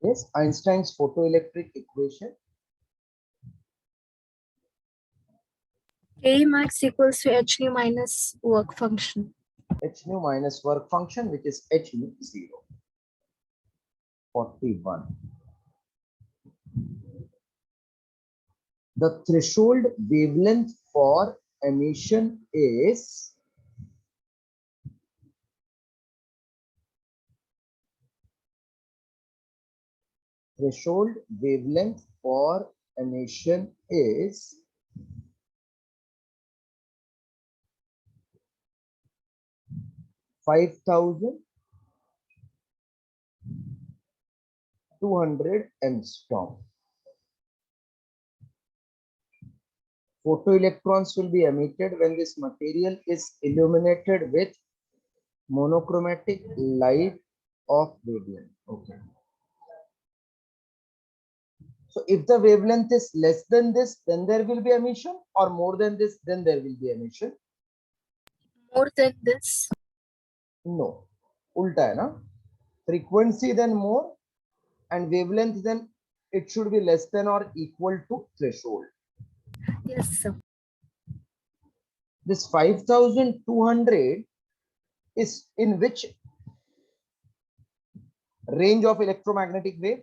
Yes, Einstein's photoelectric equation. K max equals to h nu minus work function. H nu minus work function, which is H nu 0. 41. The threshold wavelength for emission is threshold wavelength for emission is 5,200 angstrom. Photoelectrons will be emitted when this material is illuminated with monochromatic light of wavelength. Okay. So if the wavelength is less than this, then there will be emission, or more than this, then there will be emission. More than this. No. Ulta hai na? Frequency then more, and wavelength then it should be less than or equal to threshold. Yes, sir. This 5,200 is in which range of electromagnetic wave?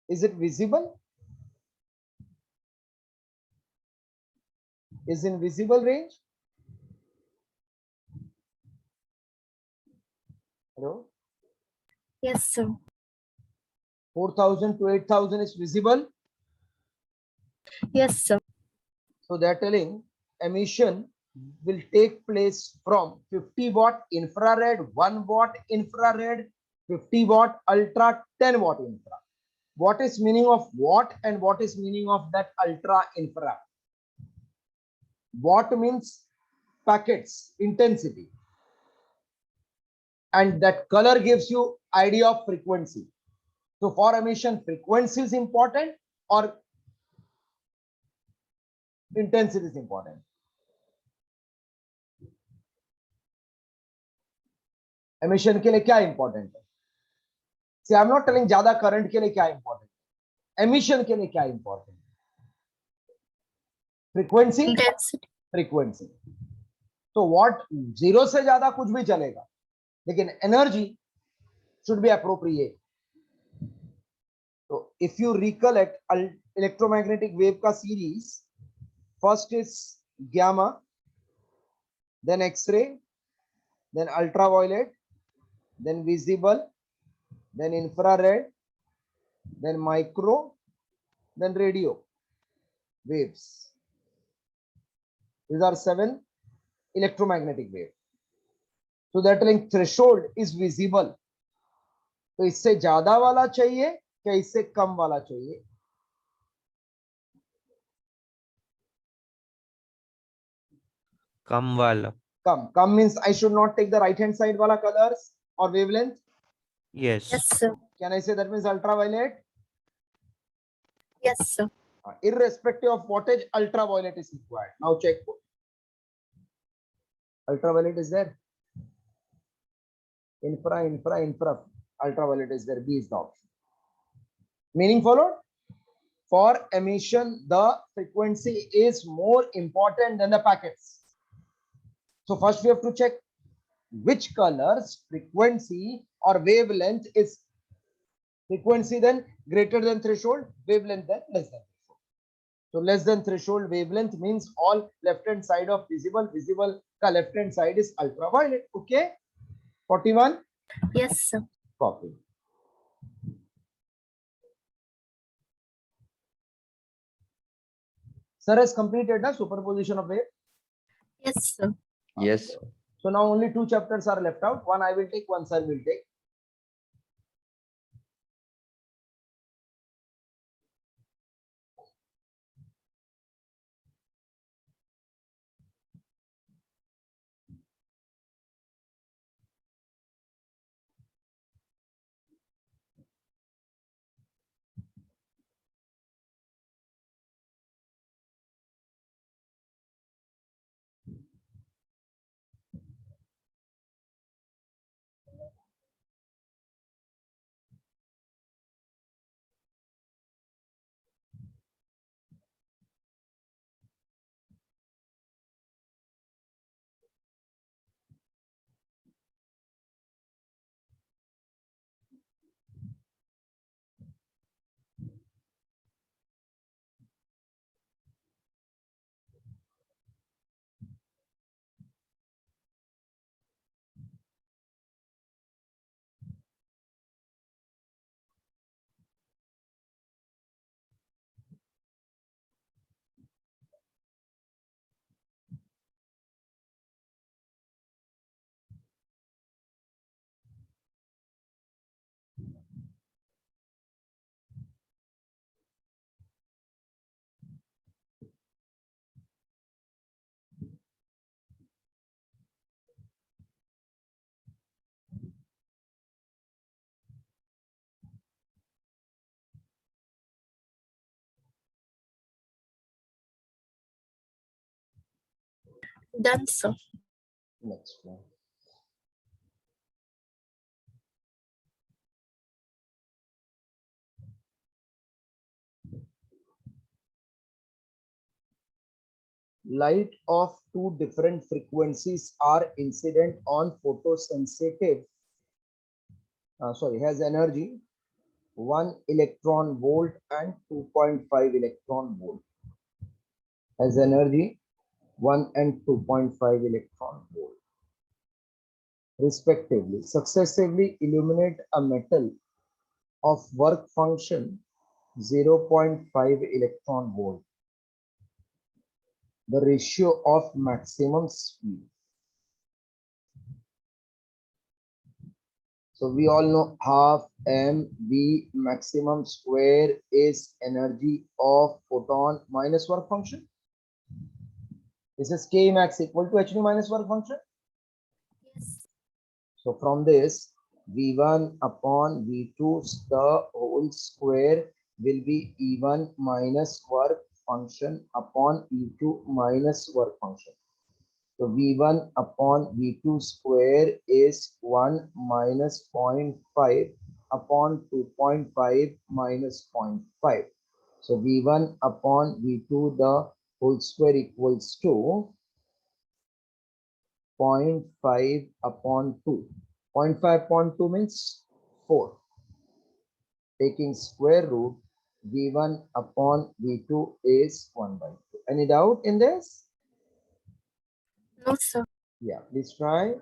Is it visible? Is in visible range? Hello? Yes, sir. 4,000 to 8,000 is visible. Yes, sir. So they're telling emission will take place from 50 watt infrared, 1 watt infrared, 50 watt ultra, 10 watt infra. What is meaning of watt and what is meaning of that ultra infra? Watt means packets, intensity. And that color gives you idea of frequency. So for emission, frequency is important or intensity is important? Emission के लिए क्या important है? See, I'm not telling ज्यादा current के लिए क्या important है. Emission के लिए क्या important है? Frequency, Intensity. frequency. तो watt 0 से ज्यादा कुछ भी चलेगा, लेकिन energy should be appropriate. So if you recollect electromagnetic wave का series, first is gamma, then X-ray, then ultraviolet, then visible, then infrared, then micro, then radio waves. These are 7 electromagnetic waves. So that telling threshold is visible. तो इससे ज्यादा वाला चाहिए क्या इससे कम वाला चाहिए? कम वाला. Come means I should not take the right hand side wala colors or wavelength. Yes. Yes, sir. Can I say that means ultraviolet? Yes, sir. Irrespective of wattage, ultraviolet is required. Now check. Ultraviolet is there. Infra. Ultraviolet is there. B is the option. Meaning followed? For emission, the frequency is more important than the packets. So first we have to check which colors frequency or wavelength is frequency then greater than threshold, wavelength then less than threshold. So less than threshold wavelength means all left hand side of visible ka left hand side is ultraviolet. Okay. 41. Yes, sir. Copy. Sir has completed the superposition of wave. Yes, sir. Yes. So now only 2 chapters are left out. One I will take, one sir will take. Done, sir. Next one. Light of two different frequencies are incident on photosensitive, has energy 1 electron volt and 2.5 electron volt. Has energy 1 and 2.5 electron volt respectively. Successively illuminate a metal of work function 0.5 electron volt. The ratio of maximum speed. So we all know half mv maximum square is energy of photon minus work function. This is K max equal to hν minus work function. Yes. So from this, V1 upon V2 the whole square will be E1 minus work function upon E2 minus work function. So V1 upon V2 square is 1 minus 0.5 upon 2.5 minus 0.5. So V1 upon V2 the whole square equals to 0.5 upon 2. 0.5 upon 2 means 4. Taking square root, V1 upon V2 is 1 by 2. Any doubt in this? No, sir. Yeah, please try.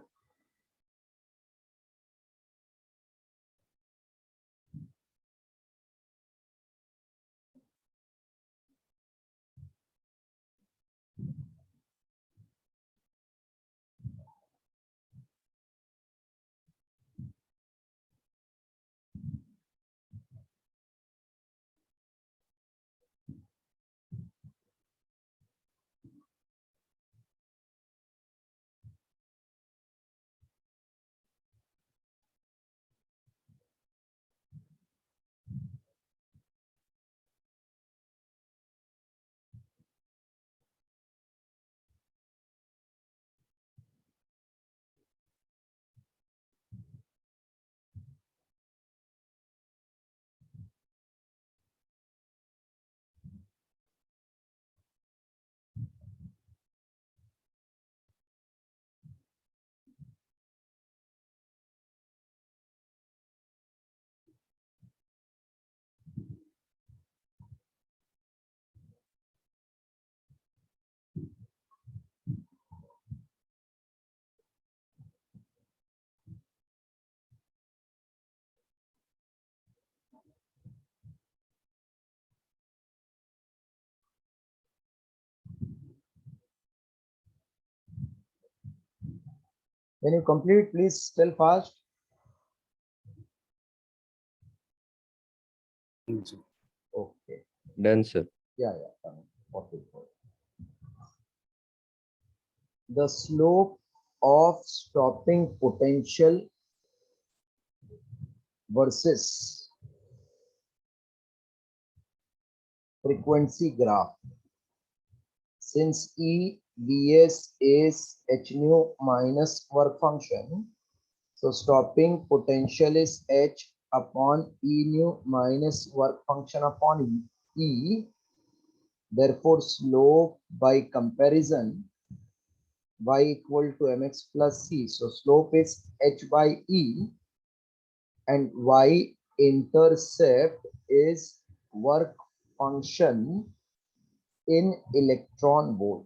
When you complete, please tell fast. Okay. Done, sir. Yeah. Done. 44. The slope of stopping potential versus frequency graph. Since E Vs is h nu minus work function, so stopping potential is h upon E nu minus work function upon E. Therefore, slope by comparison y equal to mx plus c. So slope is h by E and y intercept is work function in electron volt.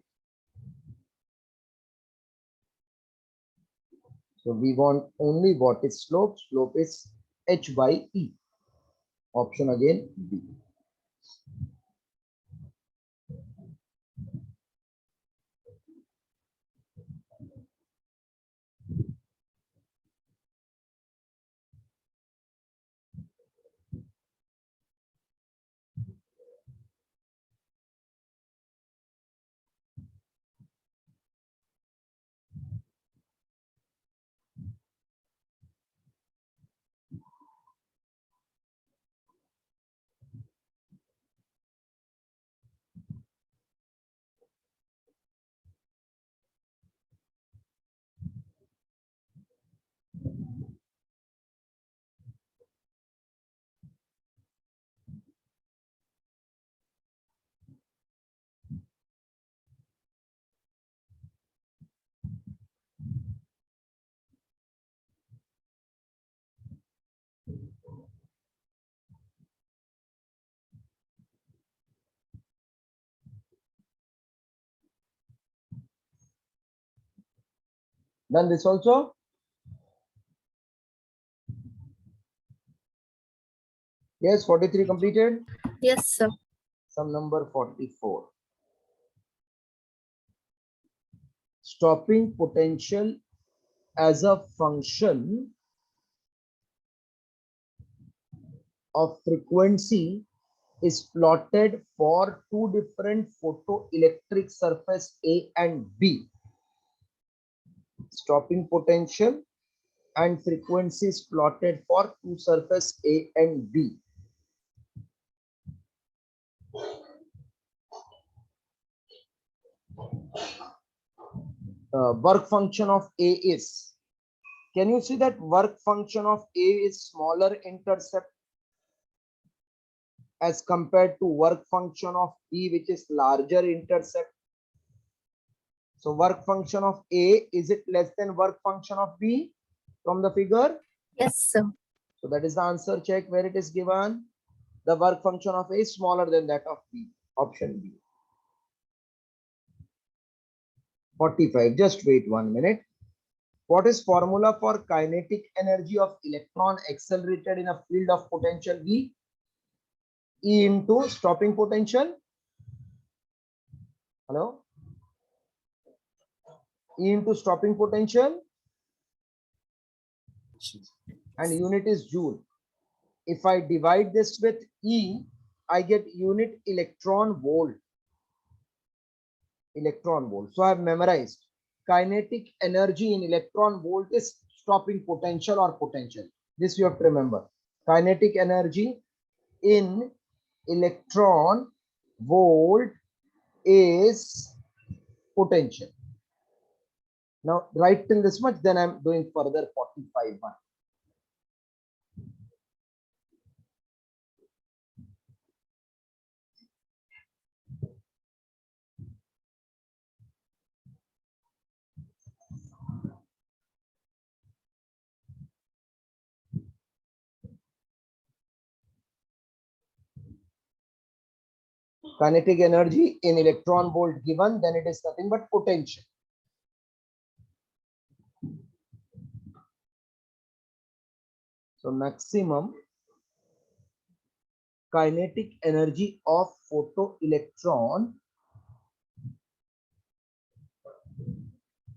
So we want only what is slope. Slope is h by E. Option again B. Done this also? Yes, 43 completed. Yes, sir. Sum number 44. Stopping potential as a function of frequency is plotted for two different photoelectric surface A and B. Stopping potential and frequency is plotted for two surface A and B. Work function of A is, can you see that work function of A is smaller intercept as compared to work function of B, which is larger intercept? So work function of A, is it less than work function of B from the figure? Yes, sir. So that is the answer. Check where it is given. The work function of A is smaller than that of B. Option B. 45. Just wait 1 minute. What is formula for kinetic energy of electron accelerated in a field of potential V? E into stopping potential. Hello? E into stopping potential. And unit is joule. If I divide this with E, I get unit electron volt. Electron volt. So I have memorized kinetic energy in electron volt is stopping potential or potential. This you have to remember. Kinetic energy in electron volt is potential. Now write till this much, then I'm doing further 45 1. Kinetic energy in electron volt given, then it is nothing but potential. So maximum kinetic energy of photoelectron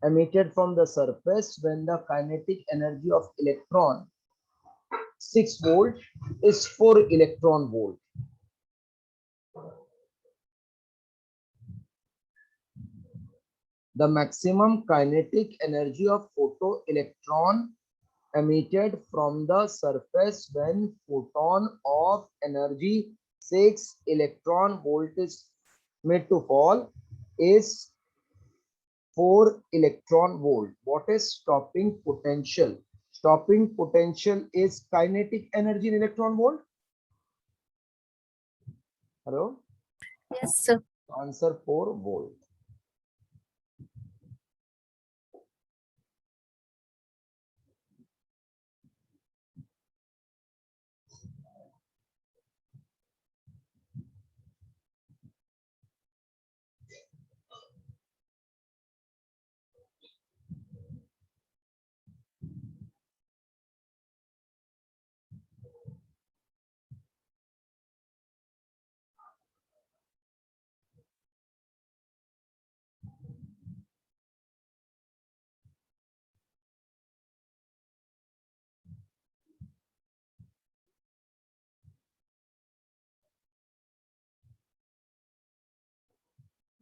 emitted from the surface when the kinetic energy of electron 6 volt is 4 electron volt. The maximum kinetic energy of photoelectron emitted from the surface when photon of energy 6 electron volt is made to fall is 4 electron volt. What is stopping potential? Stopping potential is kinetic energy in electron volt. Hello? Yes, sir. Answer 4 volt.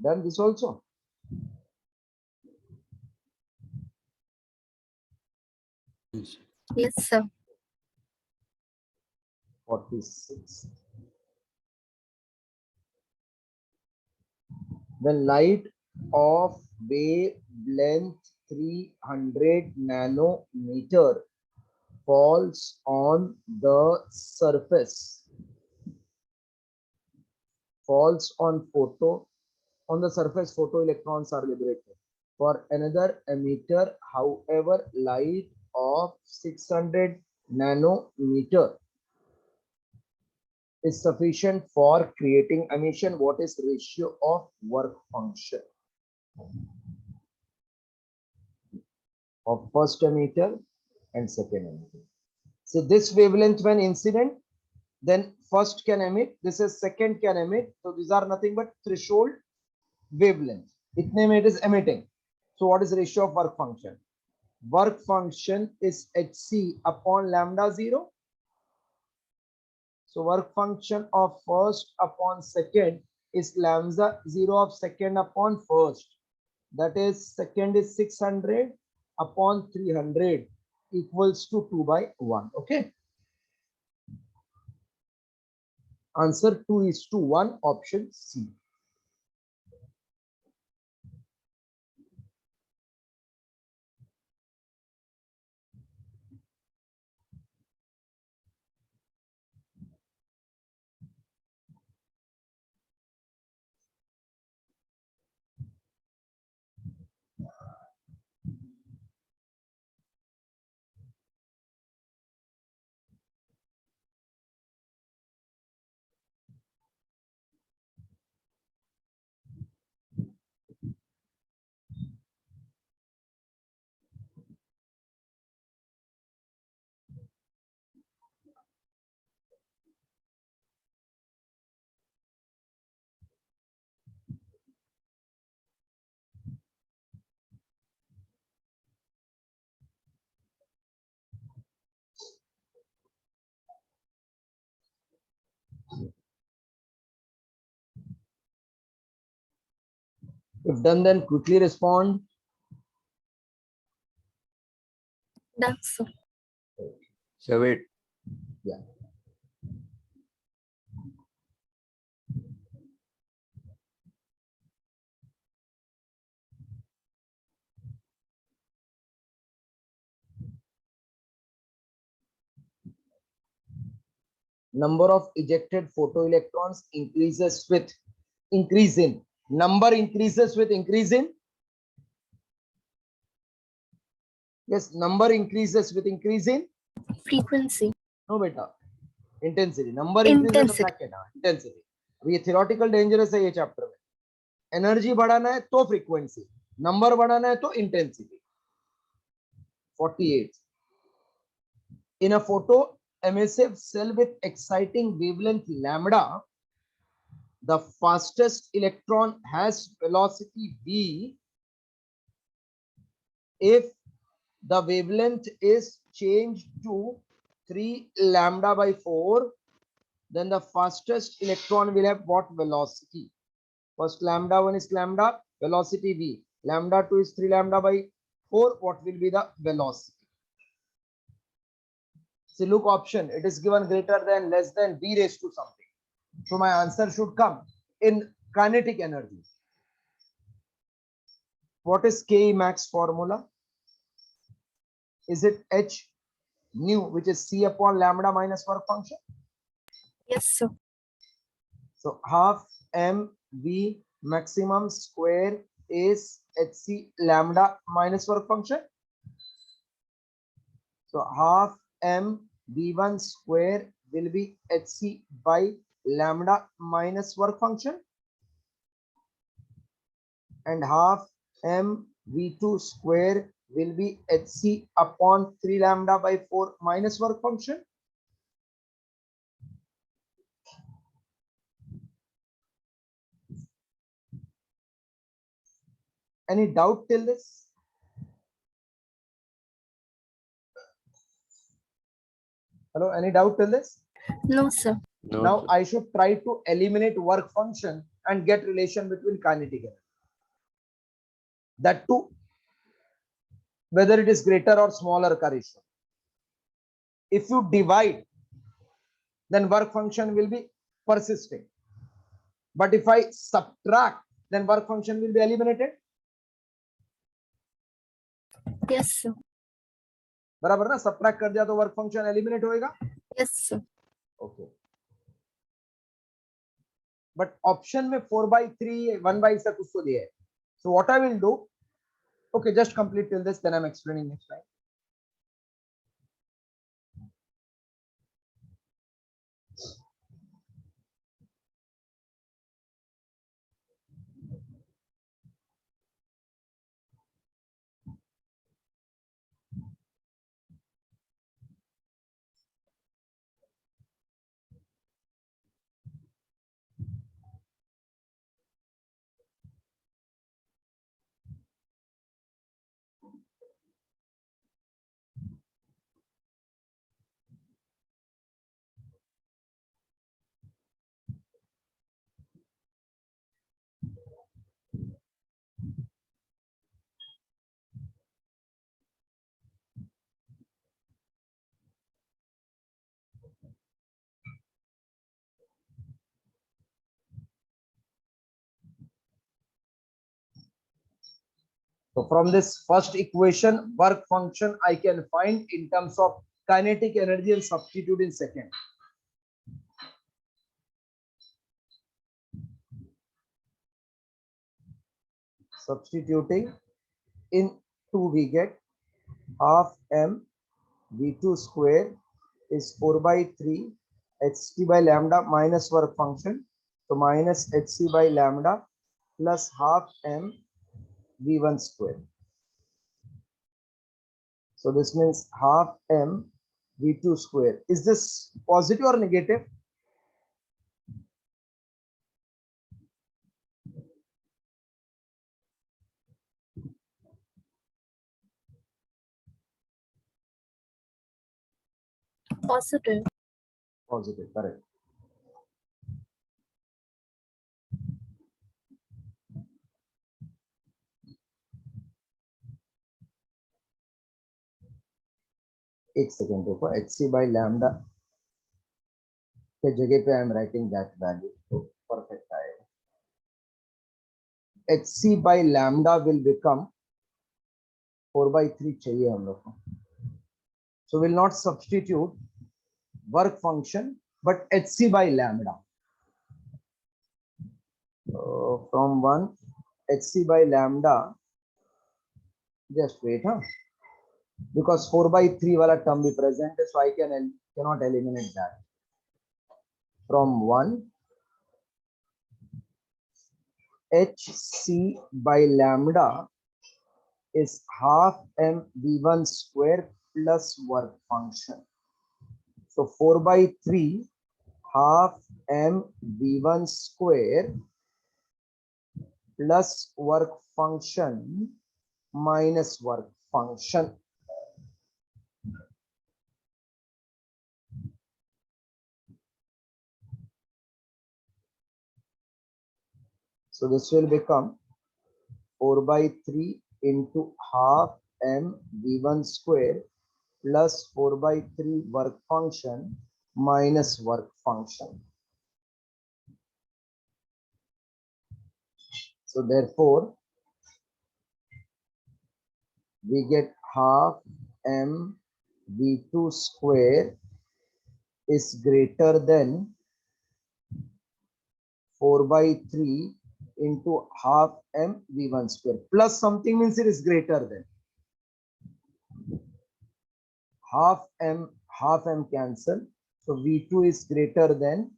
Done this also. Yes, sir. 46. When light of wavelength 300 nanometer falls on the surface, falls on the surface, photoelectrons are liberated. For another emitter, however, light of 600 nanometer is sufficient for creating emission. What is ratio of work function? of first emitter and second emitter. So this wavelength when incident, then first can emit, this is second can emit. So these are nothing but threshold wavelength. Itne mein it is emitting. So what is the ratio of work function? Work function is hc upon lambda 0. So work function of first upon second is lambda 0 of second upon first. That is second is 600 upon 300 equals to 2 by 1. Okay. Answer 2:1, option C. If done, then quickly respond. Done, sir. So wait. Yeah. Number of ejected photoelectrons increases with increase in. Number increases with increase in. Yes, number increases with increase in. Frequency. No beta. Intensity. Number increases in Intensity. bracket. Intensity. अब ये theoretical dangerous है ये chapter में. Energy बढ़ाना है तो frequency. Number बढ़ाना है तो intensity. 48. In a photoemissive cell with exciting wavelength lambda, the fastest electron has velocity v if the wavelength is changed to 3 lambda by 4, then the fastest electron will have what velocity? First lambda 1 is lambda, velocity v. Lambda 2 is 3 lambda by 4. What will be the velocity? See, look option. It is given greater than, less than, v raised to something. So my answer should come in kinetic energy. What is Ke max formula? Is it h nu, which is c upon lambda minus work function? Yes, sir. So half mv maximum square is hc lambda minus work function. So half m v1 square will be hc by lambda minus work function, and half m v2 square will be hc upon 3 lambda by 4 minus work function. Any doubt till this? Hello, any doubt till this? No, sir. No, Now sir. I should try to eliminate work function and get relation between kinetic energy. That too, whether it is greater or smaller ratio. If you divide, then work function will be persisting. But if I subtract, then work function will be eliminated. Yes, sir. बराबर ना, subtract कर दिया तो work function eliminate होएगा. Yes, sir. Okay. But option में 4/3 1/6 कुछ तो दिया है. So what I will do? Okay, just complete till this, then I'm explaining next time. So from this first equation, work function I can find in terms of kinetic energy and substitute in second. Substituting in 2, we get half m v2 square is 4 by 3 hc by lambda minus work function. So minus hc by lambda plus half m v1 square. So this means half m v2 square. Is this positive or negative? Positive. Positive, correct. एक second देखो hc by lambda के जगह पे I am writing that value तो perfect आएगा. hc by lambda will become 4 by 3 चाहिए हम लोग को. So will not substitute work function but hc by lambda. From 1 hc by lambda, just wait, huh? Because 4 by 3 wala term be present, so I cannot eliminate that. From 1 hc by lambda is half m v1 square plus work function. So 4 by 3 half m v1 square plus work function minus work function. So this will become 4 by 3 into half m v1 square plus 4 by 3 work function minus work function. So therefore, we get half m v2 square is greater than 4 by 3 into half m v1 square. Plus something means it is greater than. Half m cancel. So v2 is greater than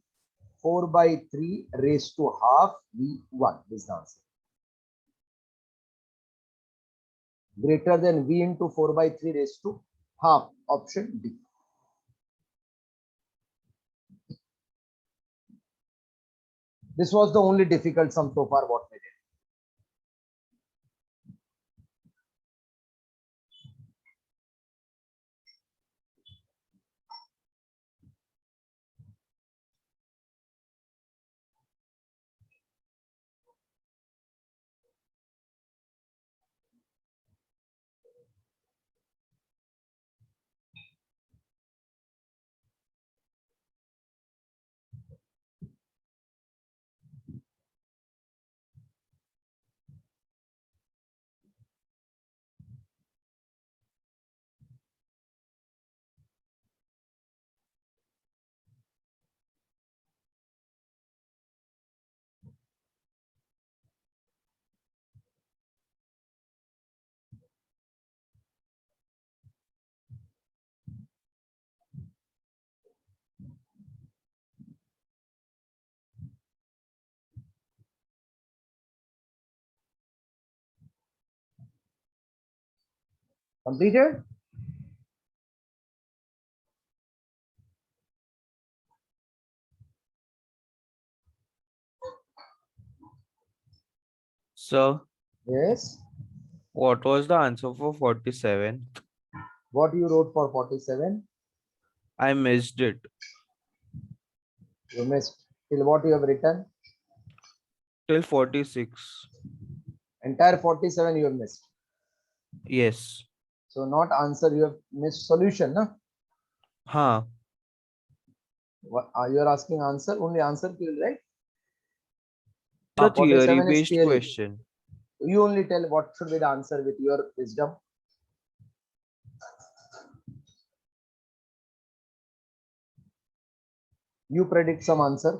4 by 3 raised to half v1. This is the answer. Greater than v into 4 by 3 raised to half. Option D. This was the only difficult sum so far what we did. Completed? So, Yes. what was the answer for 47? What you wrote for 47? I missed it. You missed. Till what you have written? Till 46. Entire 47 you have missed. Yes. So not answer, you have missed solution. No? Huh. You are asking answer, only answer field, right? The 47 is theory-based theory. question. You only tell what should be the answer with your wisdom. You predict some answer.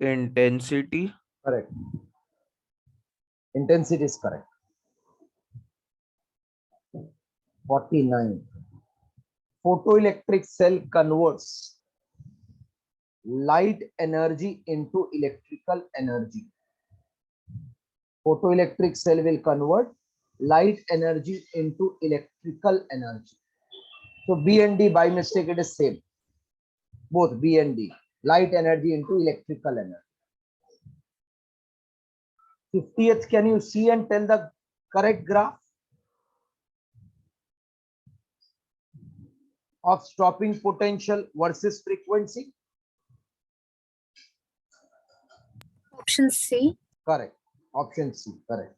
Intensity. Correct. Intensity is correct. 49. Photoelectric cell converts light energy into electrical energy. Photoelectric cell will convert light energy into electrical energy. So B and D, by mistake it is same. Both B and D. Light energy into electrical energy. 50th, can you see and tell the correct graph of stopping potential versus frequency? Option C. Correct. Option C. Correct.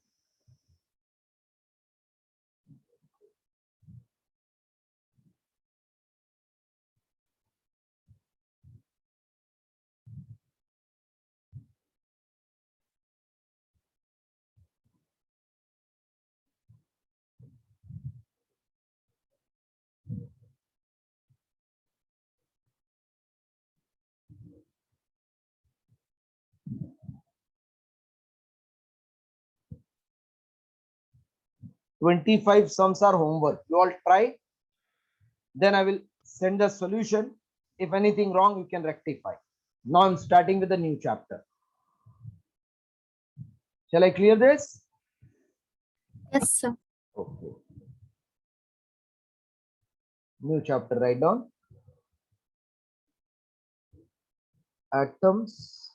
"25 sums are homework. You all try. Then I will send the solution. If anything wrong, you can rectify. Now I'm starting with a new chapter. Shall I clear this? Yes, sir. Okay. New chapter, write down. Atoms,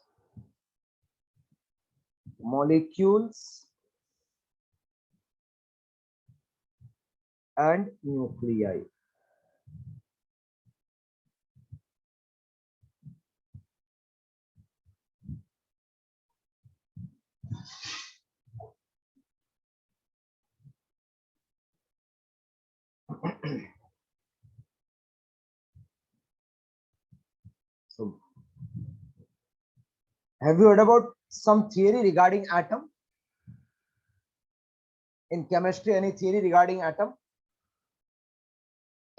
molecules, and nuclei. So, have you heard about some theory regarding atom? In chemistry, any theory regarding atom?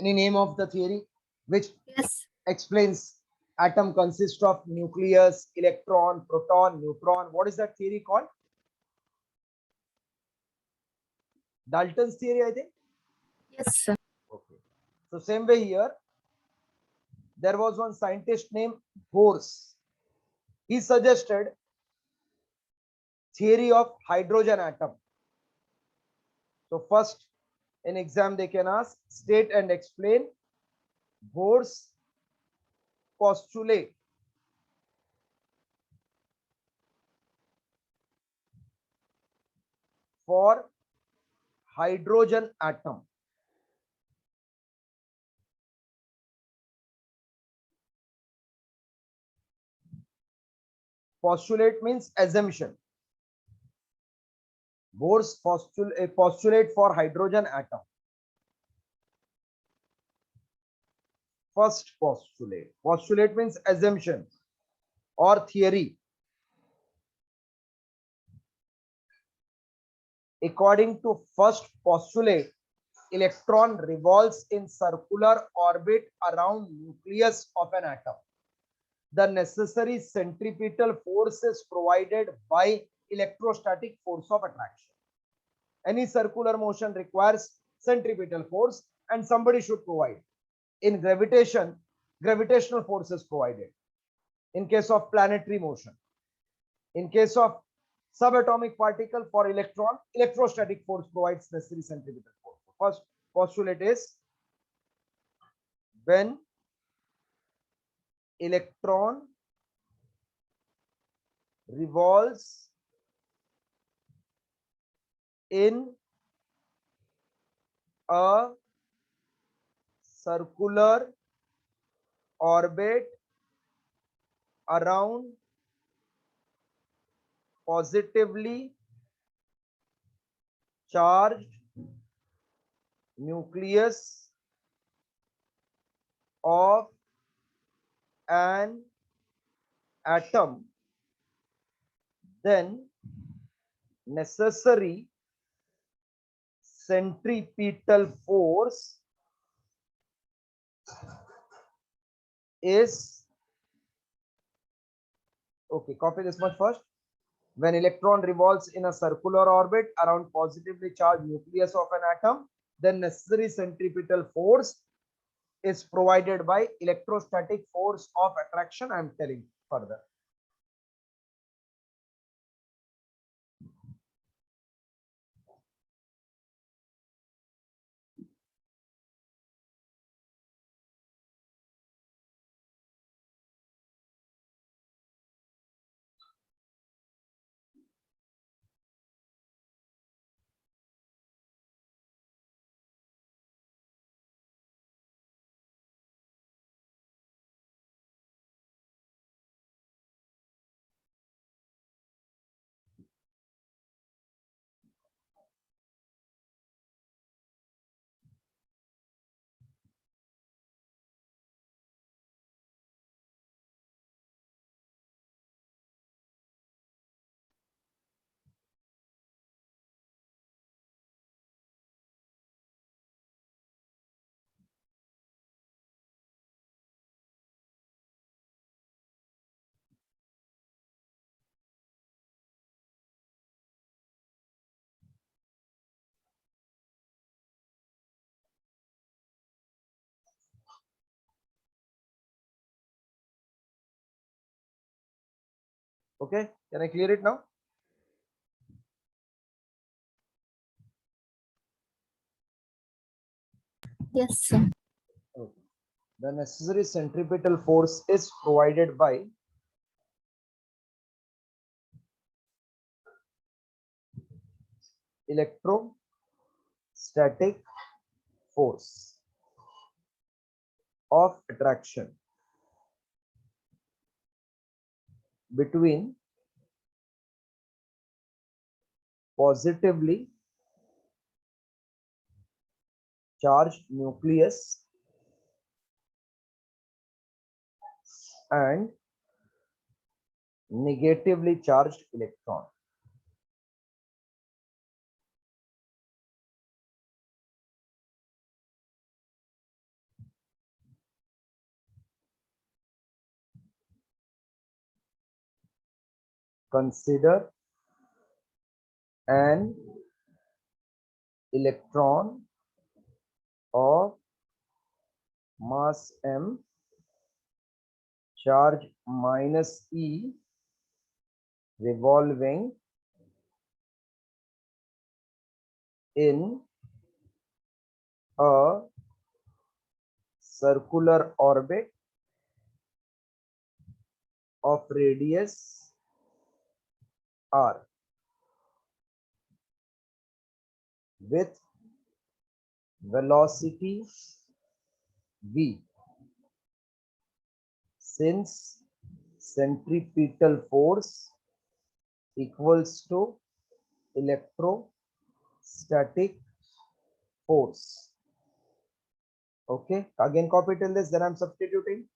Any name of the theory which Yes. explains atom consists of nucleus, electron, proton, neutron? What is that theory called? Dalton's theory, I think. Yes, sir. Okay. So same way here, there was one scientist named Bose. He suggested theory of hydrogen atom. So first in exam they can ask, state and explain Bohr's postulate for hydrogen atom. Postulate means assumption. Bohr's postulate for hydrogen atom. First postulate. Postulate means assumption or theory. According to first postulate, electron revolves in circular orbit around nucleus of an atom. The necessary centripetal force is provided by electrostatic force of attraction. Any circular motion requires centripetal force, and somebody should provide. In gravitation, gravitational force is provided. In case of planetary motion, in case of subatomic particle, for electron, electrostatic force provides necessary centripetal force. First postulate is when electron revolves in a circular orbit around positively charged nucleus of an atom, then necessary centripetal force is, okay, copy this much first. When electron revolves in a circular orbit around positively charged nucleus of an atom, then necessary centripetal force is provided by electrostatic force of attraction. I am telling further. Okay, can I clear it now? Yes, sir. Okay. The necessary centripetal force is provided by electrostatic force of attraction between positively charged nucleus and negatively charged electron. Consider an electron of mass m, charge minus e, revolving in a circular orbit of radius r with velocity v. Since centripetal force equals to electrostatic force. Okay, again copy till this, then I'm substituting.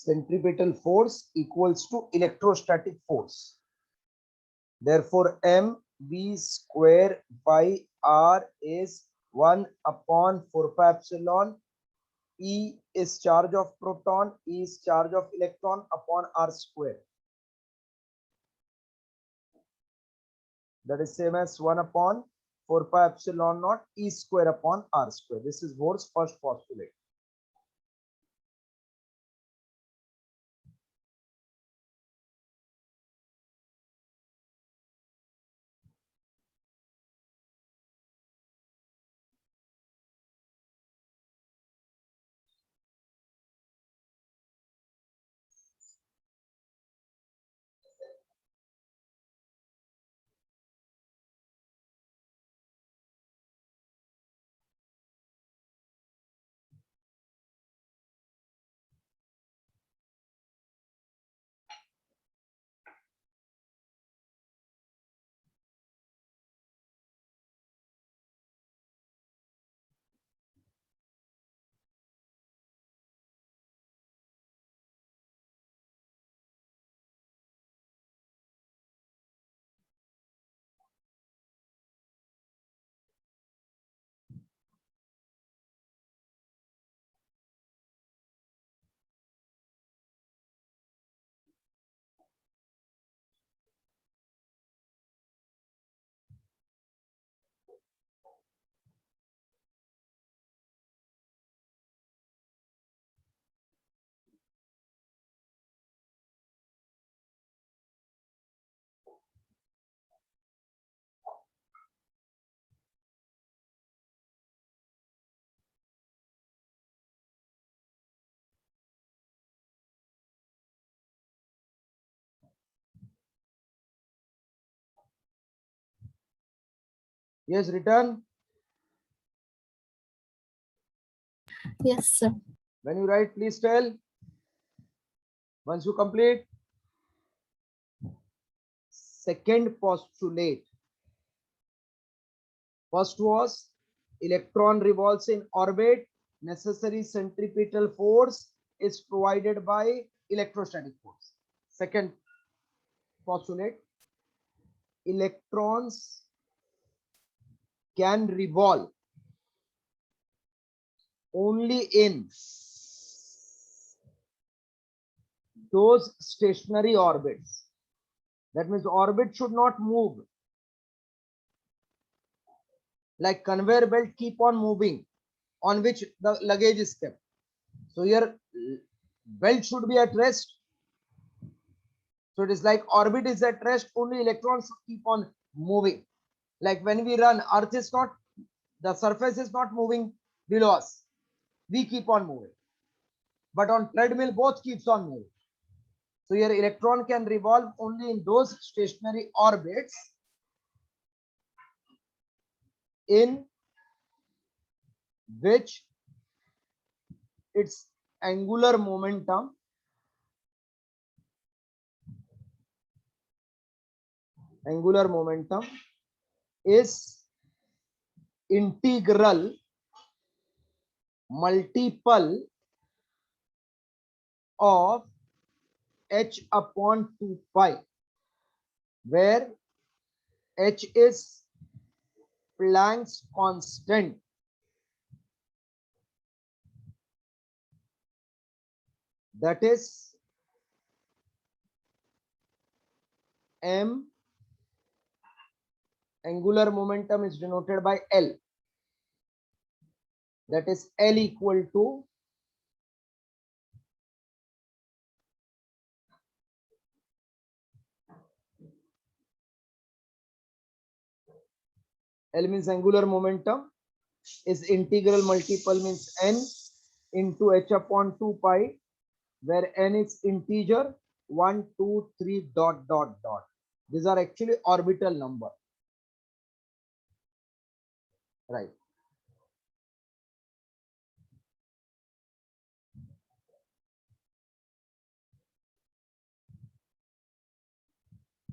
centripetal force equals to electrostatic force. Therefore, mv square by r is 1 upon 4 pi epsilon. E is charge of proton, E is charge of electron upon r square. That is same as 1 upon 4 pi epsilon naught E square upon r square. This is Bohr's first postulate. Yes, written. Yes, sir. When you write, please tell. Once you complete. Second postulate. First was electron revolves in orbit. Necessary centripetal force is provided by electrostatic force. Second postulate, electrons can revolve only in those stationary orbits. That means orbit should not move. Like conveyor belt keep on moving on which the luggage is kept. So here belt should be at rest. So it is like orbit is at rest, only electrons keep on moving. Like when we run, earth is not, the surface is not moving below us. We keep on moving. But on treadmill, both keeps on moving. So your electron can revolve only in those stationary orbits in which its angular momentum is integral multiple of h upon 2 pi, where h is Planck's constant. That is m, angular momentum is denoted by L. That is L equal to L means angular momentum is integral multiple means n into h upon 2 pi, where n is integer 1, 2, 3 dot dot dot. These are actually orbital number, right?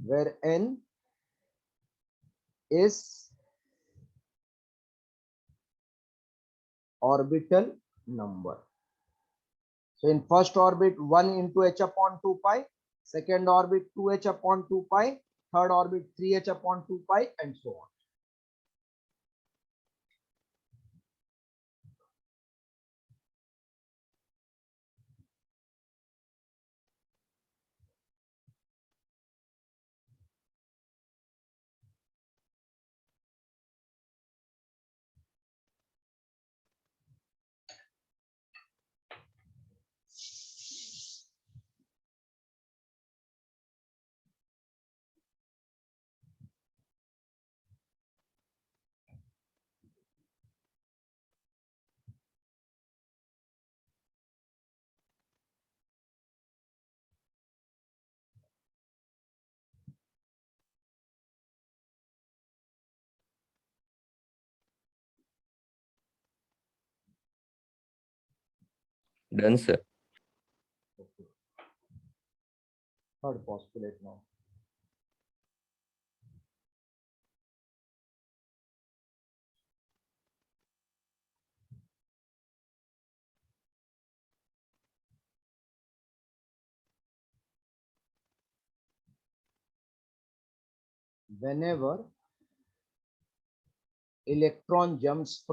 Where n is orbital number. So in first orbit 1 into h upon 2 pi, second orbit 2h upon 2 pi, third orbit 3h upon 2 pi, and so on. Done, sir. Okay. Third postulate now. Whenever electron jumps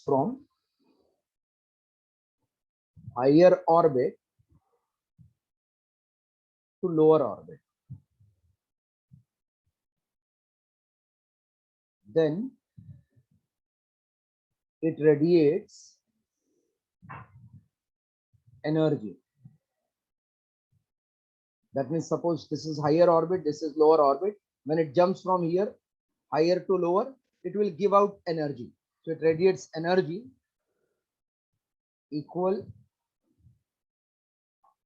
from higher orbit to lower orbit, then it radiates energy. That means suppose this is higher orbit, this is lower orbit. When it jumps from here, higher to lower, it will give out energy. So it radiates energy equal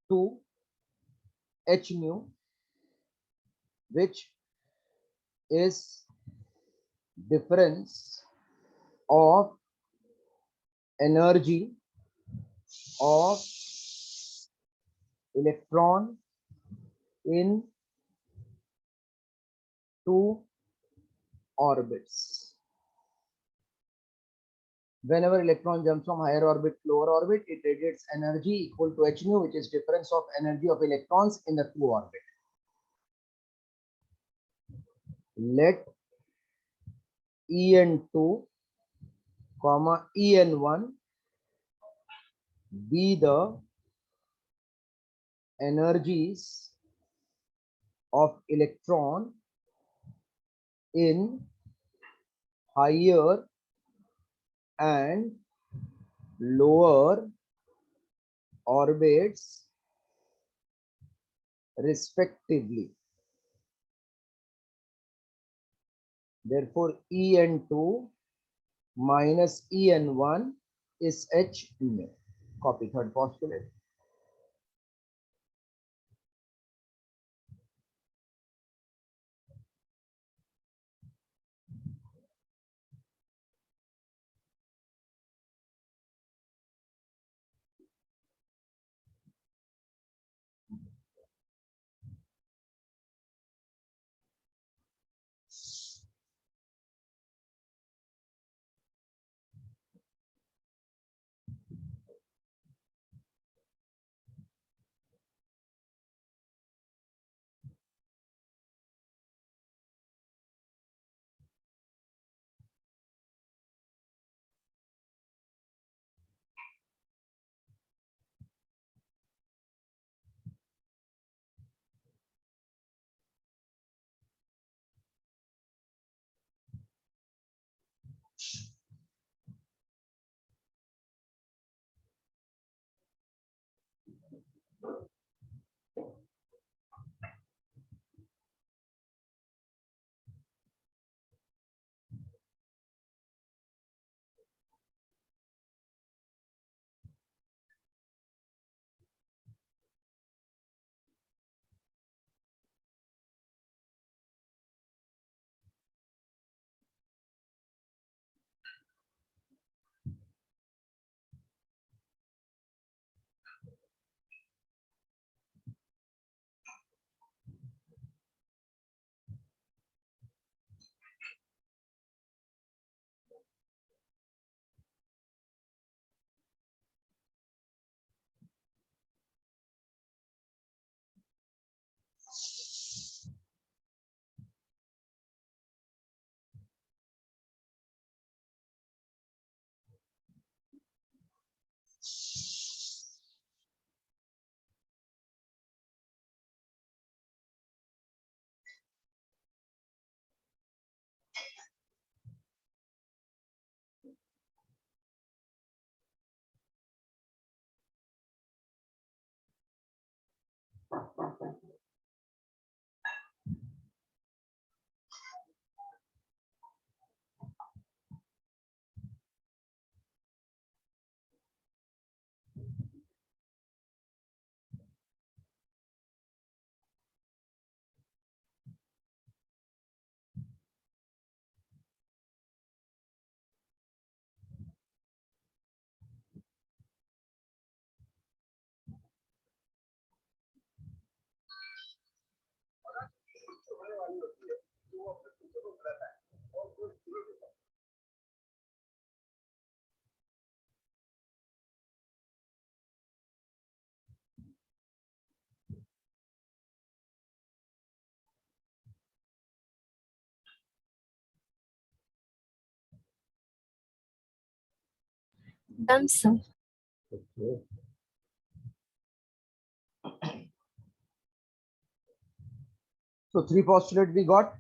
to h nu, which is difference of energy of electron in two orbits. Whenever electron jumps from higher orbit to lower orbit, it radiates energy equal to h nu, which is difference of energy of electrons in the two orbit. Let En2, En1 be the energies of electron in higher and lower orbits respectively. Therefore, En2 minus En1 is h nu. Copy third postulate. Done, sir. Okay. So three postulates we got.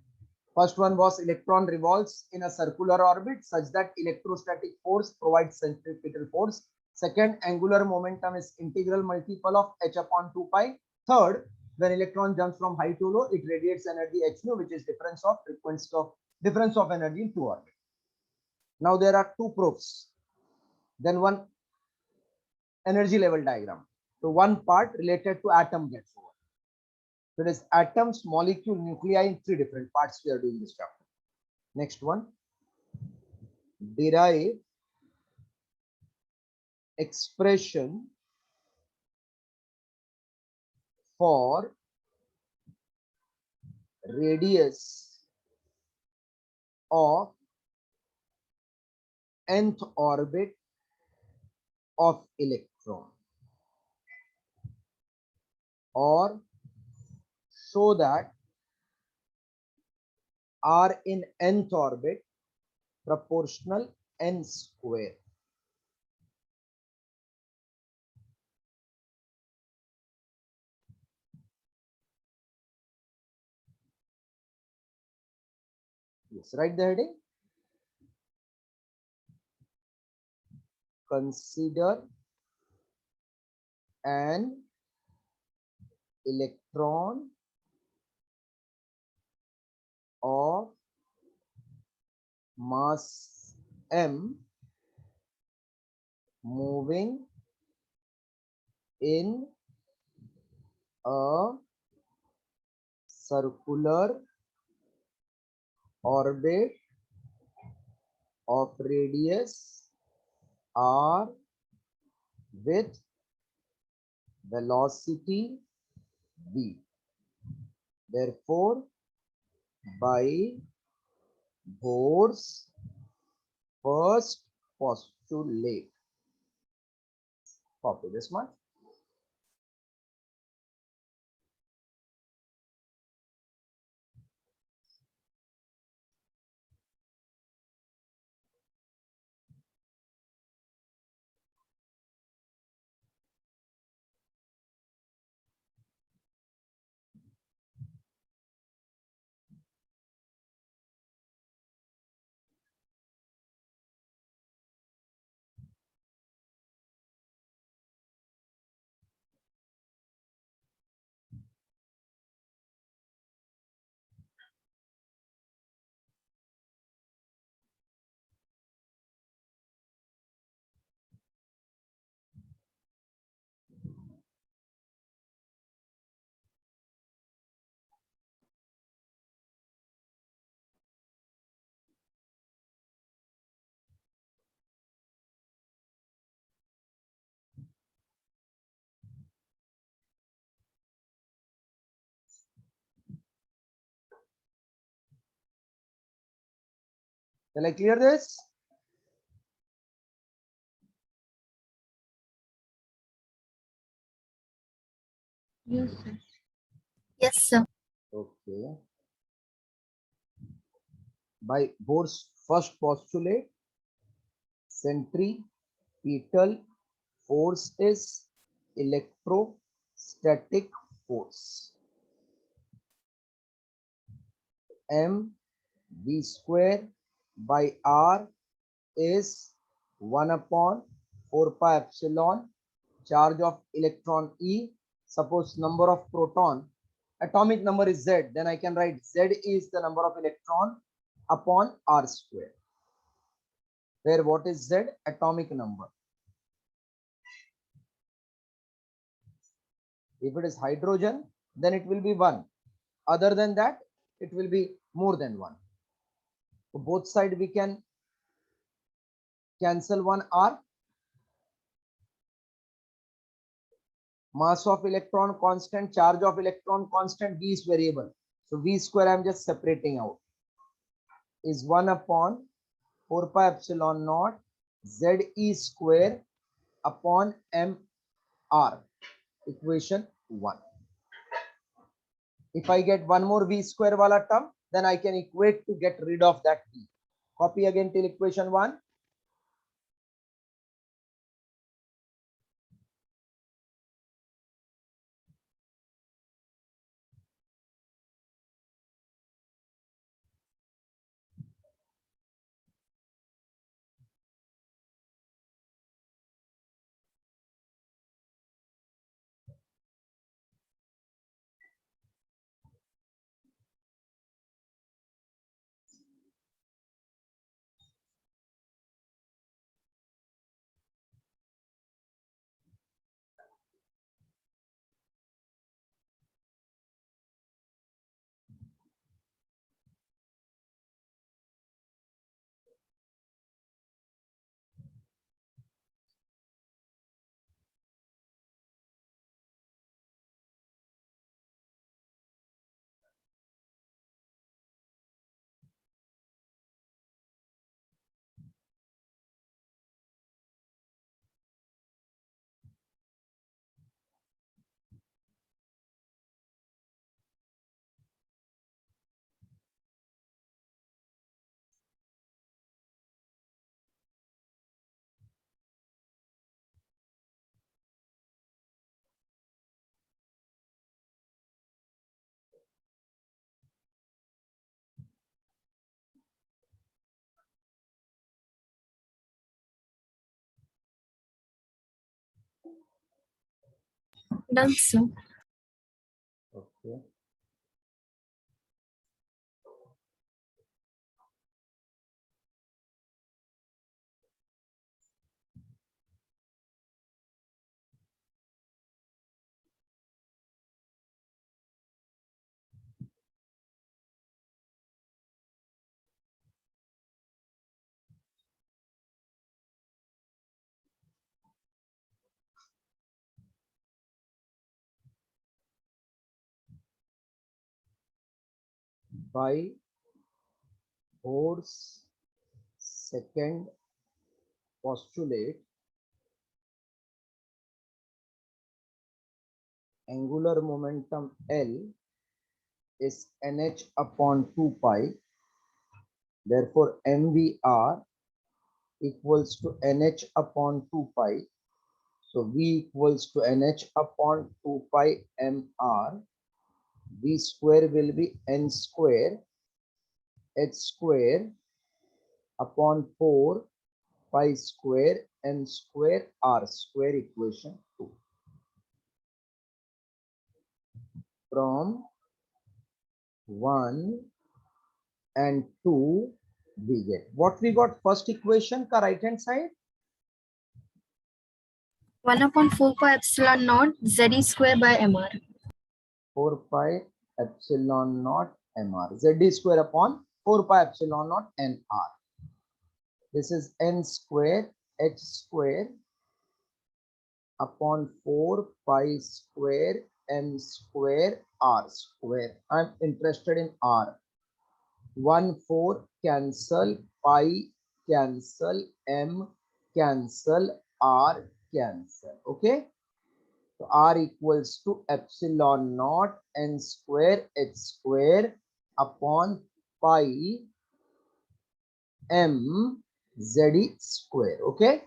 First one was electron revolves in a circular orbit such that electrostatic force provides centripetal force. Second, angular momentum is integral multiple of h upon 2 pi. Third, when electron jumps from high to low, it radiates energy h nu, which is difference of energy in two orbits. Now there are two proofs. Then one energy level diagram. So one part related to atom gets over. So it is atoms, molecule, nuclei in three different parts we are doing this chapter. Next one, derive expression for radius of nth orbit of electron, or show that r in nth orbit proportional n square. Yes, write the heading. Consider an electron of mass m moving in a circular orbit of radius r with velocity v. Therefore, by Bohr's first postulate, copy this much. Shall I clear this? Yes, sir. Yes, sir. Okay. By Bohr's first postulate, centripetal force is electrostatic force. M v square by r is 1 upon 4 pi epsilon charge of electron E suppose number of proton, atomic number is Z, then I can write Z is the number of electron upon R square. Where what is Z? Atomic number. If it is hydrogen, then it will be 1. Other than that, it will be more than 1. So both sides we can cancel one R. Mass of electron constant, charge of electron constant, V is variable. So V square I am just separating out. Is 1 upon 4 pi epsilon naught ZE square upon MR. Equation 1. If I get one more V square wala term, then I can equate to get rid of that V. Copy again till equation 1. Done, sir. Okay. By Bohr's second postulate, angular momentum L is nh upon 2 pi. Therefore, mvr equals to nh upon 2 pi. So V equals to nh upon 2 pi mr. V square will be n square h square upon 4 pi square n square r square, equation 2. From 1 and 2 we get what we got. First equation ka right hand side, 1 upon 4 pi epsilon naught ZE square by MR. 4 pi epsilon naught mr, z square upon 4 pi epsilon naught nr. This is n square h square upon 4 pi square m square r square. I'm interested in r. 1 4 cancel, pi cancel, m cancel, r cancel. Okay, so r equals to epsilon naught n square h square upon pi m z square. Okay,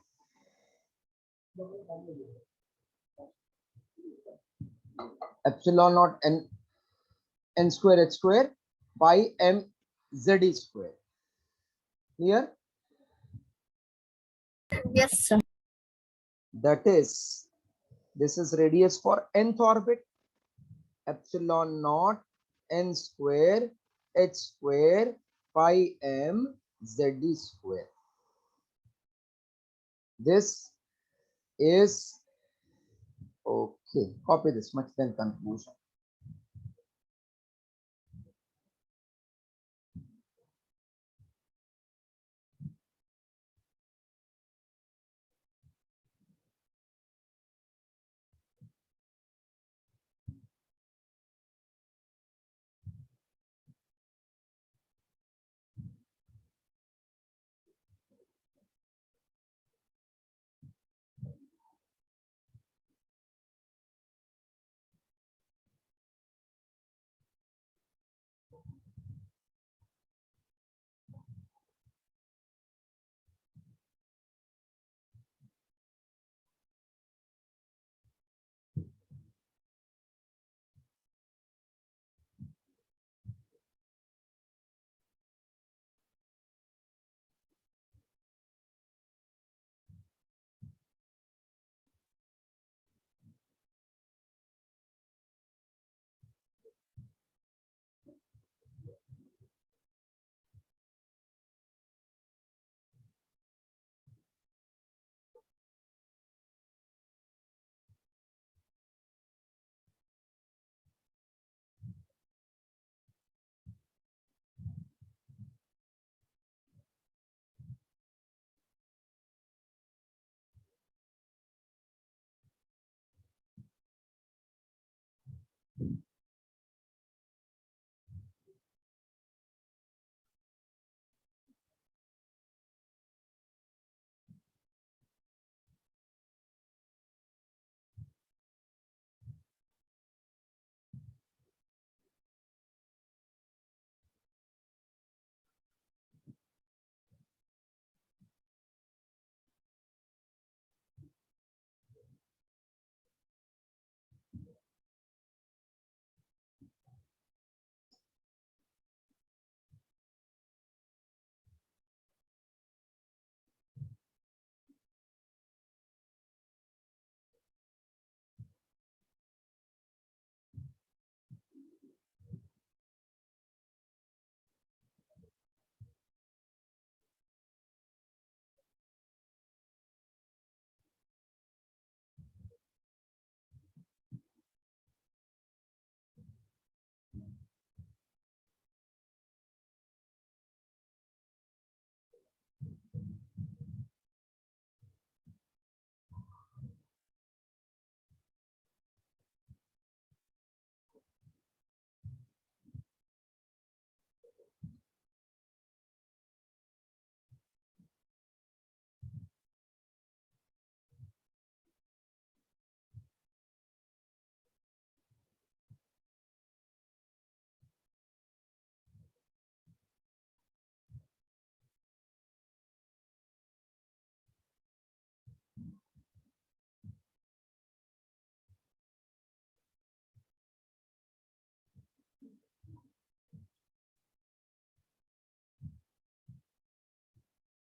epsilon naught n square h square by m z square. Clear? Yes, sir. That is This is radius for nth orbit. Epsilon naught n square h square pi m z square. This is okay. Copy this much, then conclusion.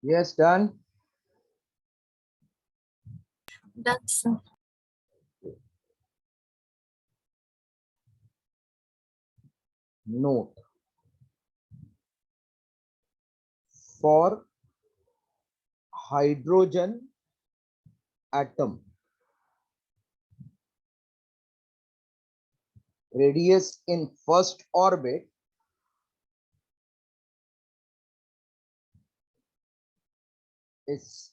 Yes, done. Done, sir. Note: for hydrogen atom, radius in first orbit is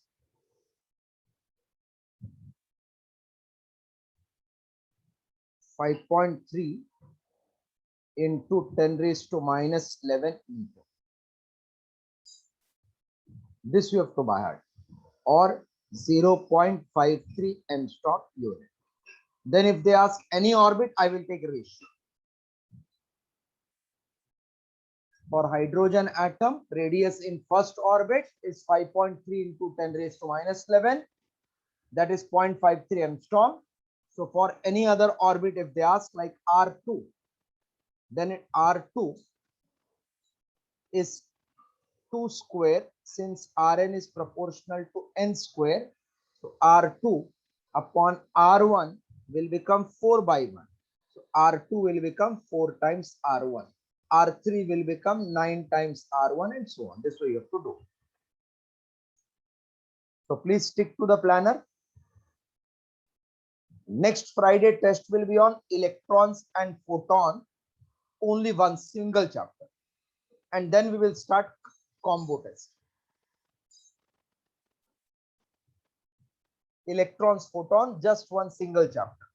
5.3 into 10 raised to minus 11 meter. This you have to by heart, or 0.53 mstock unit. Then if they ask any orbit, I will take ratio. For hydrogen atom, radius in first orbit is 5.3 into 10 raised to minus 11. That is 0.53 mstock. So for any other orbit, if they ask like R2, then R2 is 2 square, since Rn is proportional to n square. So R2 upon R1 will become 4 by 1. So R2 will become 4 times R1. R3 will become 9 times R1 and so on. This way you have to do. So please stick to the planner. Next Friday test will be on electrons and photon, only one single chapter. And then we will start combo test. Electrons, photon, just one single chapter.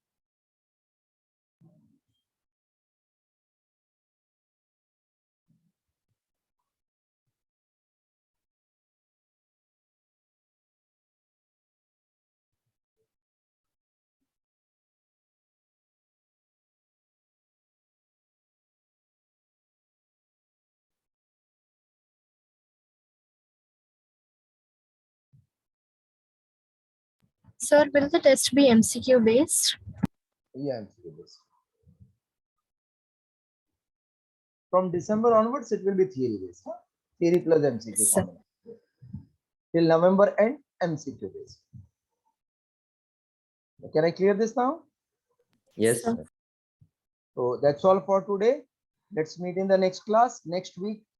Sir, will the test be MCQ based? Yeah, MCQ based. From December onwards, it will be theory based. Huh? Theory plus MCQ. Yes, sir. combination. Till November end, MCQ based. Can I clear this now? Yes, Sir. sir. So that's all for today. Let's meet in the next class next week.